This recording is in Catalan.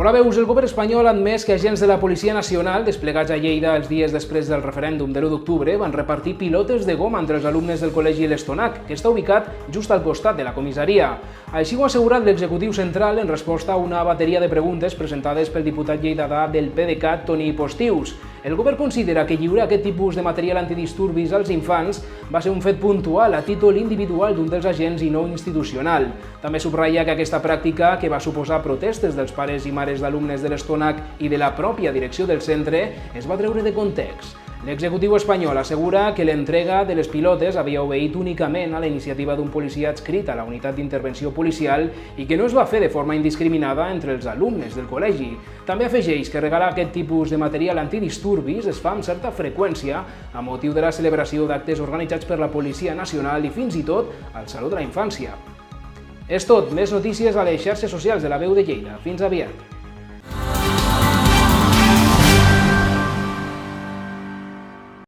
Veus, el govern espanyol ha admès que agents de la Policia Nacional, desplegats a Lleida els dies després del referèndum de l'1 d'octubre, van repartir pilotes de goma entre els alumnes del col·legi l'Estonac, que està ubicat just al costat de la comissaria. Així ho ha assegurat l'executiu central en resposta a una bateria de preguntes presentades pel diputat lleidatà del PDeCAT, Toni Postius. El govern considera que lliurar aquest tipus de material antidisturbis als infants va ser un fet puntual a títol individual d'un dels agents i no institucional. També subratlla que aquesta pràctica, que va suposar protestes dels pares i mares d'alumnes de l'Estonac i de la pròpia direcció del centre, es va treure de context. L'executiu espanyol assegura que l'entrega de les pilotes havia obeït únicament a la iniciativa d'un policia adscrit a la unitat d'intervenció policial i que no es va fer de forma indiscriminada entre els alumnes del col·legi. També afegeix que regalar aquest tipus de material antidisturbis es fa amb certa freqüència a motiu de la celebració d'actes organitzats per la Policia Nacional i fins i tot al Saló de la Infància. És tot, més notícies a les xarxes socials de La Veu de Lleida. Fins aviat!